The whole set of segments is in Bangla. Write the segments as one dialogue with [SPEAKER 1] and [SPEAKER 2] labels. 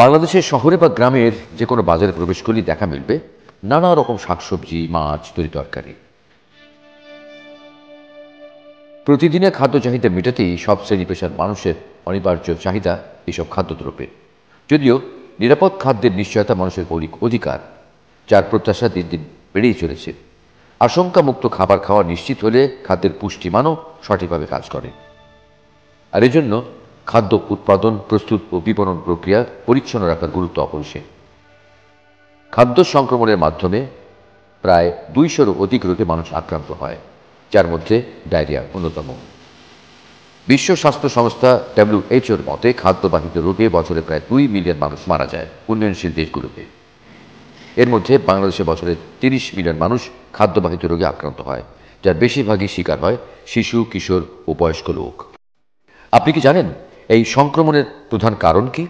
[SPEAKER 1] বাংলাদেশের শহরে বা গ্রামের যে কোনো বাজারে প্রবেশ করলেই দেখা মিলবে নানা রকম শাকসবজি, মাছ, তরি-তরকারি। প্রতিদিনের খাদ্য চাহিদা মেটাতেই সব শ্রেণী পেশার মানুষের অনিবার্য চাহিদা এসব খাদ্যদ্রব্যের। যদিও নিরাপদ খাদ্যের নিশ্চয়তা মানুষের মৌলিক অধিকার, যার প্রত্যাশা দিন দিন বেড়েই চলেছে। আশঙ্কামুক্ত খাবার খাওয়া নিশ্চিত হলে খাদ্যের পুষ্টিমানও সঠিকভাবে কাজ করে। আর এজন্য খাদ্য উৎপাদন, প্রস্তুত ও বিপণন প্রক্রিয়া পরিচ্ছন্ন রাখার গুরুত্ব অপরিসীম। খাদ্য সংক্রমণের মাধ্যমে প্রায় 200-রও অধিক রোগে মানুষ আক্রান্ত হয়, যার মধ্যে ডায়রিয়া অন্যতম। বিশ্ব স্বাস্থ্য সংস্থা WHO-র মতে খাদ্যবাহিত রোগে বছরে প্রায় 2 মিলিয়ন মানুষ মারা যায় উন্নয়নশীল দেশগুলোতে। এর মধ্যে বাংলাদেশে বছরে 30 মিলিয়ন মানুষ খাদ্যবাহিত রোগে আক্রান্ত হয়, যার বেশিরভাগই শিকার হয় শিশু, কিশোর ও বয়স্ক লোক। আপনি কি জানেন এই সংক্রমণের প্রধান কারণ কি?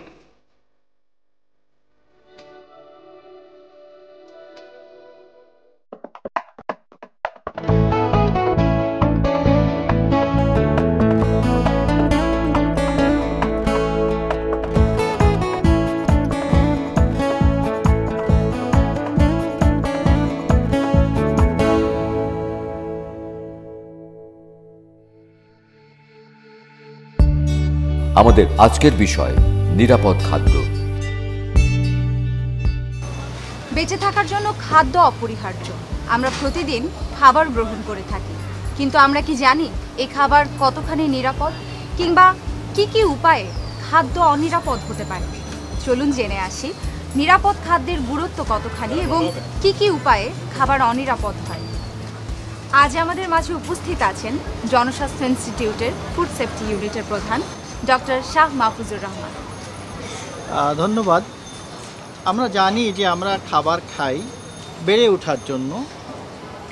[SPEAKER 1] আমাদের আজকের বিষয় নিরাপদ খাদ্য।
[SPEAKER 2] বেঁচে থাকার জন্য খাদ্য অপরিহার্য। আমরা প্রতিদিন খাবার গ্রহণ করে থাকি, কিন্তু আমরা কি জানি এই খাবার কতখানি নিরাপদ, কিংবা কি কি উপায়ে খাদ্য অনিরাপদ হতে পারে? চলুন জেনে আসি নিরাপদ খাদ্যের গুরুত্ব কতখানি এবং কি কি উপায়ে খাবার অনিরাপদ হয়। আজ আমাদের মাঝে উপস্থিত আছেন জনস্বাস্থ্য ইনস্টিটিউটের ফুড সেফটি ইউনিটের প্রধান ডক্টর শাহ মাহফুজুর রহমান।
[SPEAKER 3] ধন্যবাদ। আমরা জানি যে আমরা খাবার খাই বেড়ে ওঠার জন্য,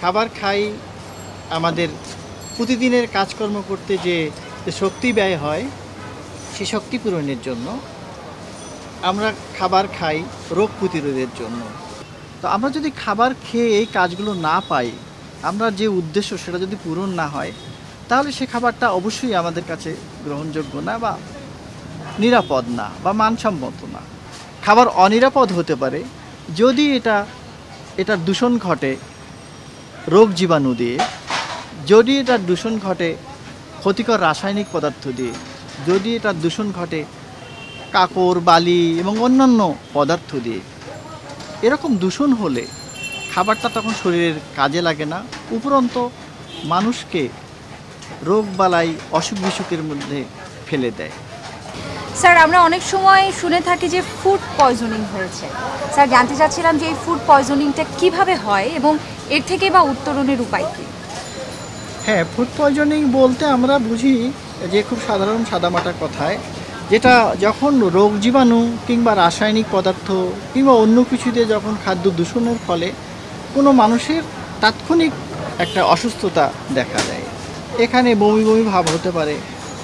[SPEAKER 3] খাবার খাই আমাদের প্রতিদিনের কাজকর্ম করতে যে শক্তি ব্যয় হয় সে শক্তি পূরণের জন্য। আমরা খাবার খাই রোগ প্রতিরোধের জন্য। তো আমরা যদি খাবার খেয়ে এই কাজগুলো না পাই, আমরা যে উদ্দেশ্য সেটা যদি পূরণ না হয়, তাহলে সে খাবারটা অবশ্যই আমাদের কাছে গ্রহণযোগ্য না বা নিরাপদ না বা মানসম্মত না। খাবার অনিরাপদ হতে পারে যদি এটার দূষণ ঘটে রোগ জীবাণু দিয়ে, যদি এটার দূষণ ঘটে ক্ষতিকর রাসায়নিক পদার্থ দিয়ে, যদি এটার দূষণ ঘটে কাকর, বালি এবং অন্যান্য পদার্থ দিয়ে। এরকম দূষণ হলে খাবারটা তখন শরীরের কাজে লাগে না, উপরন্ত মানুষকে রোগ বালাই, অসুখ বিসুখের মধ্যে ফেলে দেয়।
[SPEAKER 2] স্যার, আমরা অনেক সময় শুনে থাকি যে ফুড পয়জনিং হয়েছে। স্যার, জানতে চাচ্ছিলাম যে এই ফুড পয়জনিংটা কিভাবে হয় এবং এর থেকে বা উত্তরণের উপায় কী?
[SPEAKER 3] হ্যাঁ, ফুড পয়জনিং বলতে আমরা বুঝি যে খুব সাধারণ সাদামাটা কথায়, যেটা যখন রোগ জীবাণু কিংবা রাসায়নিক পদার্থ কিংবা অন্য কিছু দিয়ে যখন খাদ্য দূষণের ফলে কোনো মানুষের তাৎক্ষণিক একটা অসুস্থতা দেখা দেয়। এখানে বমি বমি ভাব হতে পারে,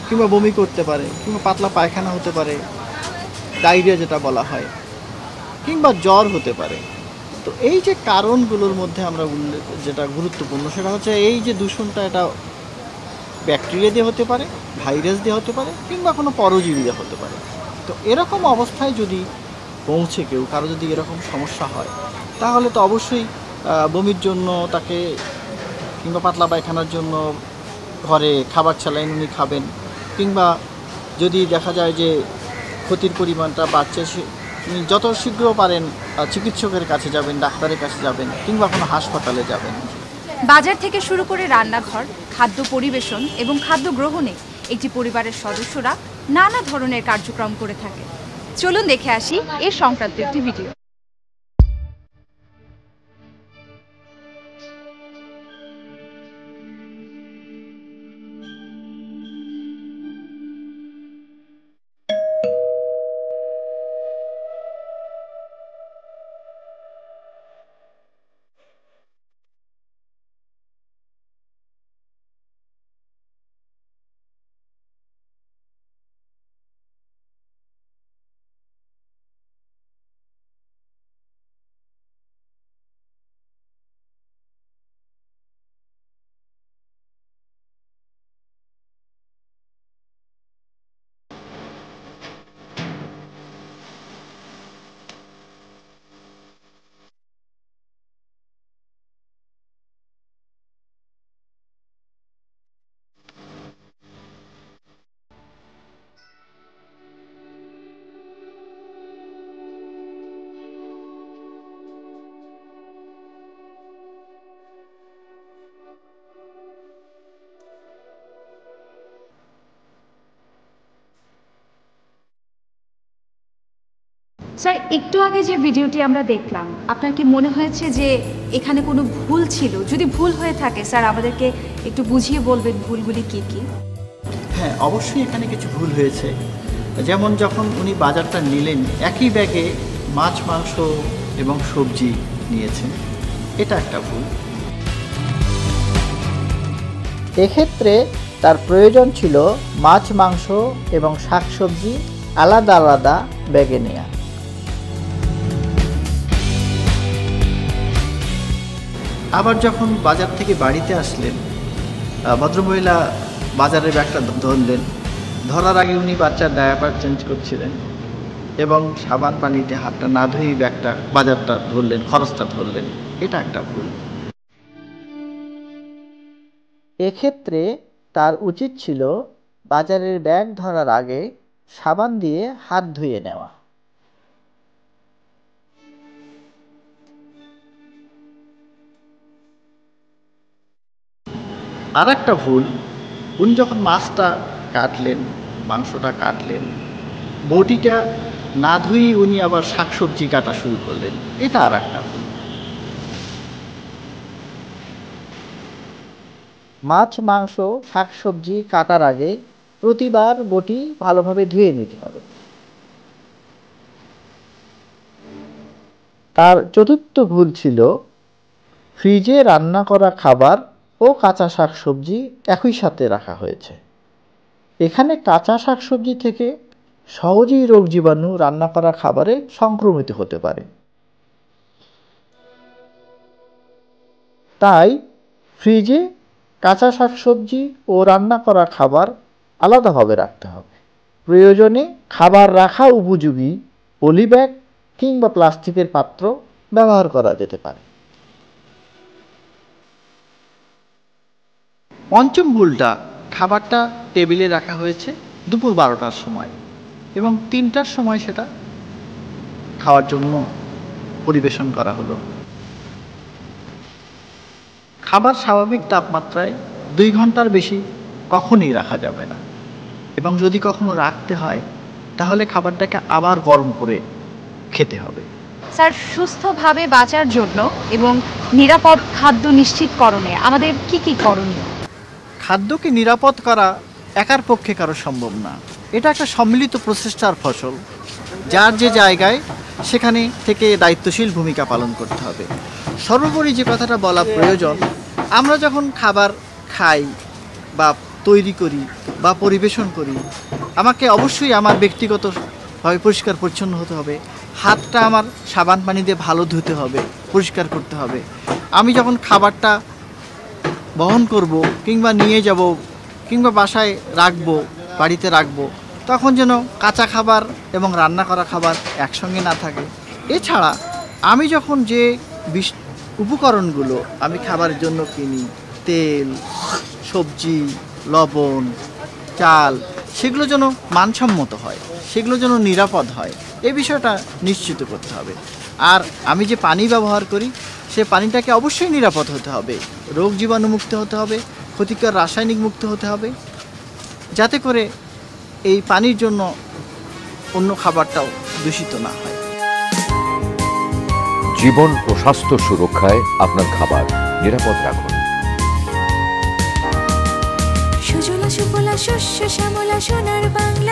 [SPEAKER 3] কিংবা বমি করতে পারে, কিংবা পাতলা পায়খানা হতে পারে, ডায়রিয়া যেটা বলা হয়, কিংবা জ্বর হতে পারে। তো এই যে কারণগুলোর মধ্যে আমরা যেটা গুরুত্বপূর্ণ সেটা হচ্ছে এই যে দূষণটা, এটা ব্যাকটেরিয়া দিয়ে হতে পারে, ভাইরাস দিয়ে হতে পারে, কিংবা কোনো পরজীবী দিয়ে হতে পারে। তো এরকম অবস্থায় যদি পৌঁছে কেউ কারো যদি এরকম সমস্যা হয়, তাহলে তো অবশ্যই বমির জন্য তাকে কিংবা পাতলা পায়খানার জন্য ঘরে খাবার স্যালাইন উনি খাবেন, কিংবা যদি দেখা যায় যে ক্ষতির পরিমাণটা বাড়ছে, যত শীঘ্র পারেন চিকিৎসকের কাছে যাবেন, ডাক্তারের কাছে যাবেন, কিংবা কোনো হাসপাতালে যাবেন।
[SPEAKER 2] বাজার থেকে শুরু করে রান্নাঘর, খাদ্য পরিবেশন এবং খাদ্য গ্রহণে একটি পরিবারের সদস্যরা নানা ধরনের কার্যক্রম করে থাকে। চলুন দেখে আসি এ সংক্রান্ত একটি ভিডিও। স্যার, একটু আগে যে ভিডিওটি আমরা দেখলাম, আপনার কি মনে হয়েছে যে এখানে কোনো ভুল ছিল? যদি ভুল হয়ে থাকে স্যার, আমাদেরকে একটু বুঝিয়ে বলবেন ভুলগুলি কি কি?
[SPEAKER 3] হ্যাঁ, অবশ্যই এখানে কিছু ভুল হয়েছে। যেমন যখন উনি বাজারটা নিলেন, একই ব্যাগে মাছ, মাংস এবং সবজি নিয়েছেন, এটা একটা ভুল। এক্ষেত্রে তার প্রয়োজন ছিল মাছ, মাংস এবং শাকসবজি আলাদা আলাদা ব্যাগে নেওয়া। আবার যখন বাজার থেকে বাড়িতে আসলেন, ভদ্রমহিলা বাজারের ব্যাগটা ধরলেন। ধরার আগে উনি বাচ্চার ডায়াপার চেঞ্জ করছিলেন এবং সাবান পানিতে হাতটা না ধুয়েই ব্যাগটা বাজারটা ধরলেন, খরচটা ধরলেন, এটা একটা ভুল। এক্ষেত্রে তার উচিত ছিল বাজারের ব্যাগ ধরার আগে সাবান দিয়ে হাত ধুয়ে নেওয়া। আর একটা ভুল, উনি যখন মাছটা কাটলেন, মাংসটা কাটলেন, বটিটা না ধুয়েই উনি আবার শাকসবজি কাটা শুরু করলেন, এটা আর একটা ভুল। মাছ, মাংস, শাকসবজি কাটার আগে প্রতিবার বটি ভালোভাবে ধুয়ে নিতে হবে। তার চতুর্থ ভুল ছিল ফ্রিজে রান্না করা খাবার ও কাঁচা শাকসবজি একই সাথে রাখা হয়েছে। এখানে কাঁচা শাকসবজি থেকে সহজেই রোগ জীবাণু রান্না করা খাবারে সংক্রমিত হতে পারে। তাই ফ্রিজে কাঁচা শাকসবজি ও রান্না করা খাবার আলাদাভাবে রাখতে হবে। প্রয়োজনে খাবার রাখা উপযোগী পলি ব্যাগ কিংবা প্লাস্টিকের পাত্র ব্যবহার করা যেতে পারে। পঞ্চম ভুলটা, খাবারটা টেবিলে রাখা হয়েছে দুপুর 12টার সময় এবং 3টার সময় সেটা খাওয়ার জন্য পরিবেশন করা হলো। খাবার স্বাভাবিক তাপমাত্রায় 2 ঘন্টার বেশি কখনই রাখা যাবে না এবং যদি কখনো রাখতে হয় তাহলে খাবারটাকে আবার গরম করে খেতে হবে।
[SPEAKER 2] স্যার, সুস্থভাবে বাঁচার জন্য এবং নিরাপদ খাদ্য নিশ্চিতকরণে আমাদের কি কি করণীয়?
[SPEAKER 3] খাদ্যকে নিরাপদ করা একার পক্ষে কারো সম্ভব না। এটা একটা সম্মিলিত প্রচেষ্টার ফসল। যার যে জায়গায় সেখানে থেকে দায়িত্বশীল ভূমিকা পালন করতে হবে। সর্বোপরি যে কথাটা বলা প্রয়োজন, আমরা যখন খাবার খাই বা তৈরি করি বা পরিবেশন করি, আমাকে অবশ্যই আমার ব্যক্তিগতভাবে পরিষ্কার পরিচ্ছন্ন হতে হবে। হাতটা আমার সাবান পানি দিয়ে ভালো ধুতে হবে, পরিষ্কার করতে হবে। আমি যখন খাবারটা বহন করব কিংবা নিয়ে যাব কিংবা বাসায় রাখবো, বাড়িতে রাখবো, তখন যেন কাঁচা খাবার এবং রান্না করা খাবার একসঙ্গে না থাকে। এছাড়া আমি যখন যে উপকরণগুলো আমি খাবারের জন্য কিনি, তেল, সবজি, লবণ, চাল, সেগুলো যেন মানসম্মত হয়, সেগুলো যেন নিরাপদ হয়, এই বিষয়টা নিশ্চিত করতে হবে। আর আমি যে পানি ব্যবহার করি সে পানিটাকে অবশ্যই নিরাপদ হতে হবে, রোগ জীবাণু মুক্ত হতে হবে, ক্ষতিকর রাসায়নিক মুক্ত হতে হবে, যাতে করে এই পানির জন্য অন্য খাবারটাও দূষিত না হয়।
[SPEAKER 1] জীবন ও স্বাস্থ্য সুরক্ষায় আপনার খাবার নিরাপদ রাখুন।
[SPEAKER 4] সুজলা সুফলা শস্য শ্যামলা সোনার বাংলা।